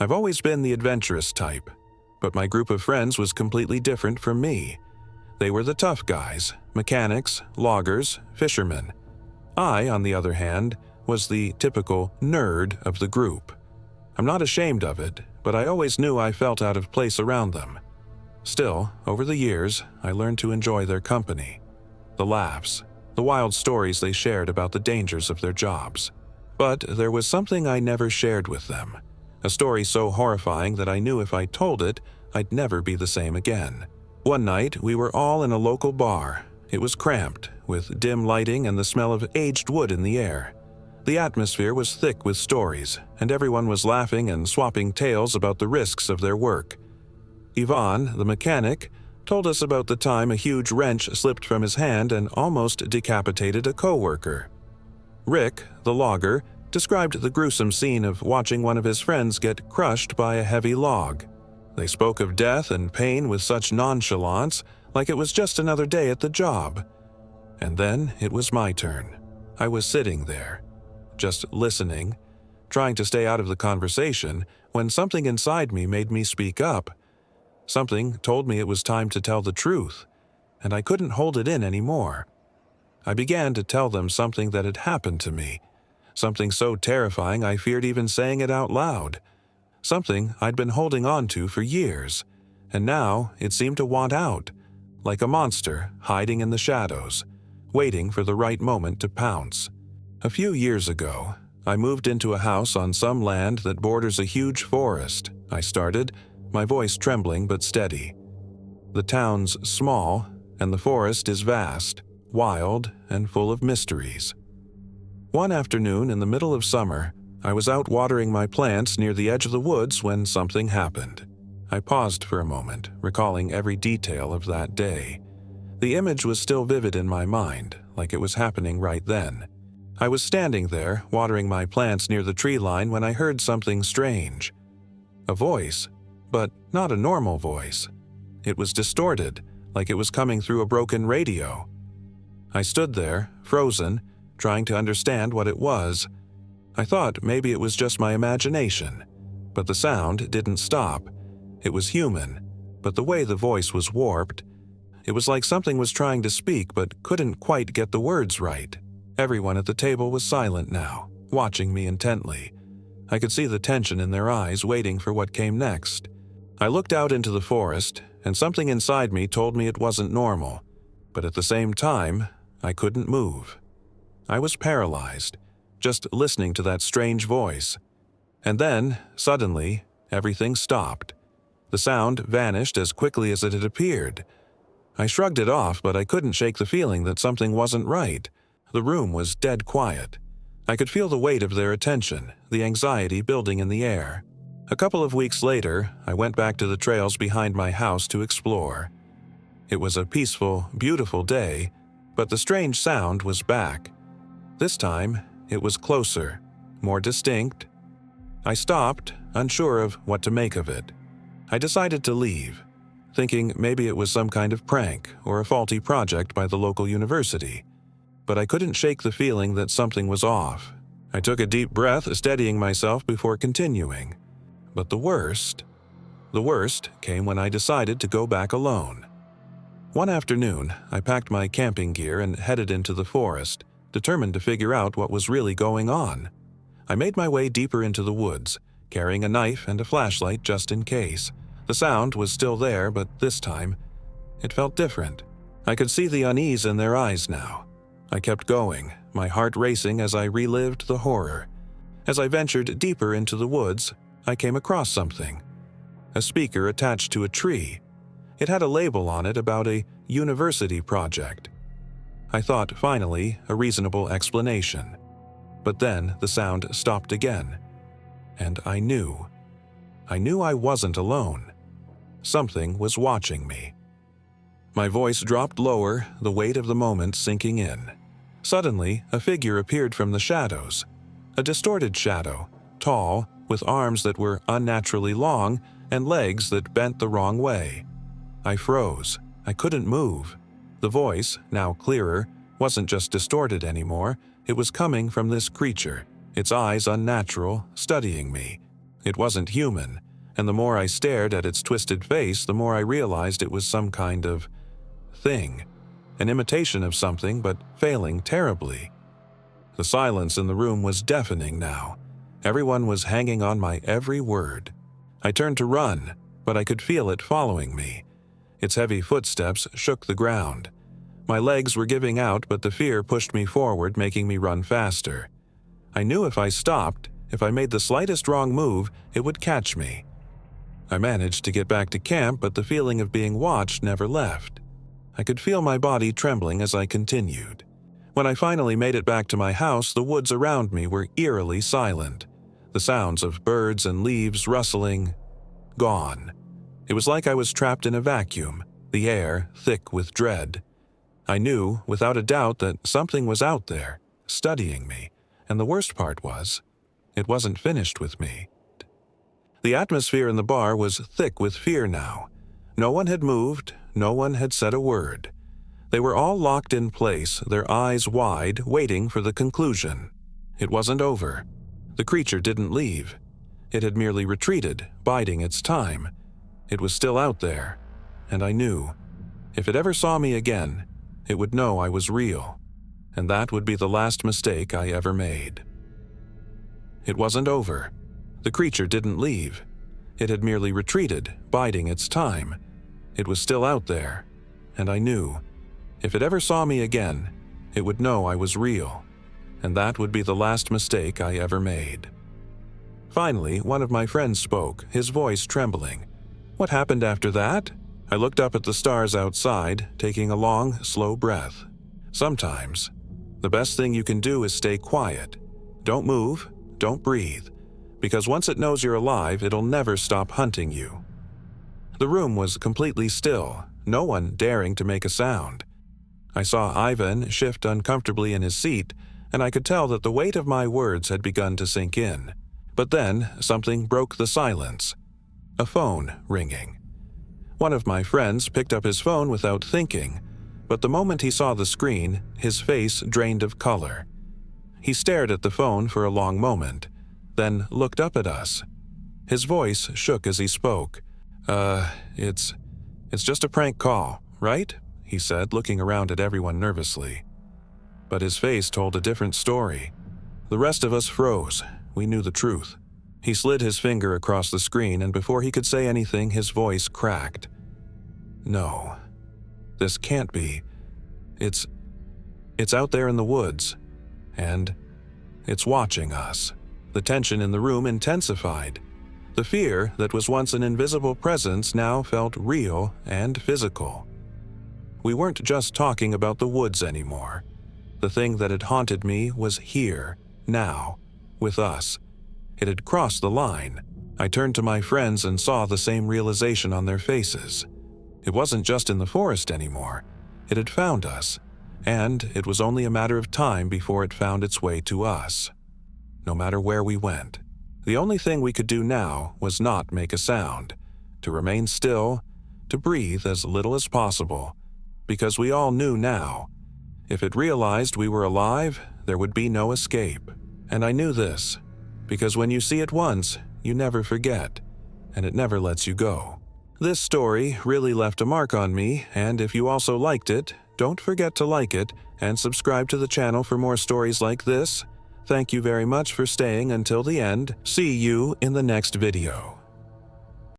I've always been the adventurous type, but my group of friends was completely different from me. They were the tough guys, mechanics, loggers, fishermen. I, on the other hand, was the typical nerd of the group. I'm not ashamed of it, but I always knew I felt out of place around them. Still, over the years, I learned to enjoy their company. The laughs, the wild stories they shared about the dangers of their jobs. But there was something I never shared with them. A story so horrifying that I knew if I told it, I'd never be the same again. One night, we were all in a local bar. It was cramped, with dim lighting and the smell of aged wood in the air. The atmosphere was thick with stories, and everyone was laughing and swapping tales about the risks of their work. Ivan, the mechanic, told us about the time a huge wrench slipped from his hand and almost decapitated a coworker. Rick, the logger, described the gruesome scene of watching one of his friends get crushed by a heavy log. They spoke of death and pain with such nonchalance, like it was just another day at the job. And then it was my turn. I was sitting there, just listening, trying to stay out of the conversation, when something inside me made me speak up. Something told me it was time to tell the truth, and I couldn't hold it in anymore. I began to tell them something that had happened to me, something so terrifying I feared even saying it out loud, something I'd been holding on to for years, and now it seemed to want out, like a monster hiding in the shadows, waiting for the right moment to pounce. A few years ago, I moved into a house on some land that borders a huge forest. I started, my voice trembling but steady. The town's small, and the forest is vast, wild, and full of mysteries. One afternoon in the middle of summer, I was out watering my plants near the edge of the woods when something happened. I paused for a moment, recalling every detail of that day. The image was still vivid in my mind, like it was happening right then. I was standing there, watering my plants near the tree line when I heard something strange. A voice, but not a normal voice. It was distorted, like it was coming through a broken radio. I stood there, frozen, trying to understand what it was. I thought maybe it was just my imagination, but the sound didn't stop. It was human, but the way the voice was warped, it was like something was trying to speak but couldn't quite get the words right. Everyone at the table was silent now, watching me intently. I could see the tension in their eyes, waiting for what came next. I looked out into the forest, and something inside me told me it wasn't normal, but at the same time, I couldn't move. I was paralyzed, just listening to that strange voice. And then, suddenly, everything stopped. The sound vanished as quickly as it had appeared. I shrugged it off, but I couldn't shake the feeling that something wasn't right. The room was dead quiet. I could feel the weight of their attention, the anxiety building in the air. A couple of weeks later, I went back to the trails behind my house to explore. It was a peaceful, beautiful day, but the strange sound was back. This time, it was closer, more distinct. I stopped, unsure of what to make of it. I decided to leave, thinking maybe it was some kind of prank or a faulty project by the local university. But I couldn't shake the feeling that something was off. I took a deep breath, steadying myself before continuing. But the worst came when I decided to go back alone. One afternoon, I packed my camping gear and headed into the forest, determined to figure out what was really going on. I made my way deeper into the woods, carrying a knife and a flashlight just in case. The sound was still there, but this time, it felt different. I could see the unease in their eyes now. I kept going, my heart racing as I relived the horror. As I ventured deeper into the woods, I came across something. A speaker attached to a tree. It had a label on it about a university project. I thought, finally, a reasonable explanation. But then the sound stopped again. And I knew I wasn't alone. Something was watching me. My voice dropped lower, the weight of the moment sinking in. Suddenly, a figure appeared from the shadows. A distorted shadow, tall, with arms that were unnaturally long and legs that bent the wrong way. I froze. I couldn't move. The voice, now clearer, wasn't just distorted anymore. It was coming from this creature, its eyes unnatural, studying me. It wasn't human, and the more I stared at its twisted face, the more I realized it was some kind of thing, an imitation of something, but failing terribly. The silence in the room was deafening now. Everyone was hanging on my every word. I turned to run, but I could feel it following me. Its heavy footsteps shook the ground. My legs were giving out, but the fear pushed me forward, making me run faster. I knew if I stopped, if I made the slightest wrong move, it would catch me. I managed to get back to camp, but the feeling of being watched never left. I could feel my body trembling as I continued. When I finally made it back to my house, the woods around me were eerily silent. The sounds of birds and leaves rustling, gone. It was like I was trapped in a vacuum, the air thick with dread. I knew, without a doubt, that something was out there, studying me, and the worst part was, it wasn't finished with me. The atmosphere in the bar was thick with fear now. No one had moved, no one had said a word. They were all locked in place, their eyes wide, waiting for the conclusion. It wasn't over. The creature didn't leave. It had merely retreated, biding its time. It was still out there, and I knew. If it ever saw me again, it would know I was real, and that would be the last mistake I ever made. It wasn't over. The creature didn't leave. It had merely retreated, biding its time. It was still out there, and I knew. If it ever saw me again, it would know I was real, and that would be the last mistake I ever made. Finally, one of my friends spoke, his voice trembling. What happened after that? I looked up at the stars outside, taking a long, slow breath. Sometimes, the best thing you can do is stay quiet. Don't move, don't breathe, because once it knows you're alive, it'll never stop hunting you. The room was completely still, no one daring to make a sound. I saw Ivan shift uncomfortably in his seat, and I could tell that the weight of my words had begun to sink in. But then, something broke the silence. A phone ringing. One of my friends picked up his phone without thinking, but the moment he saw the screen, his face drained of color. He stared at the phone for a long moment, then looked up at us. His voice shook as he spoke. It's just a prank call, right?" he said, looking around at everyone nervously. But his face told a different story. The rest of us froze. We knew the truth. He slid his finger across the screen, and before he could say anything, his voice cracked. "No. This can't be. It's out there in the woods. And it's watching us." The tension in the room intensified. The fear that was once an invisible presence now felt real and physical. We weren't just talking about the woods anymore. The thing that had haunted me was here, now, with us. It had crossed the line. I turned to my friends and saw the same realization on their faces. It wasn't just in the forest anymore. It had found us, and it was only a matter of time before it found its way to us. No matter where we went. The only thing we could do now was not make a sound, to remain still, to breathe as little as possible, because we all knew now. If it realized we were alive, there would be no escape. And I knew this, because when you see it once, you never forget, and it never lets you go. This story really left a mark on me, and if you also liked it, don't forget to like it and subscribe to the channel for more stories like this. Thank you very much for staying until the end. See you in the next video.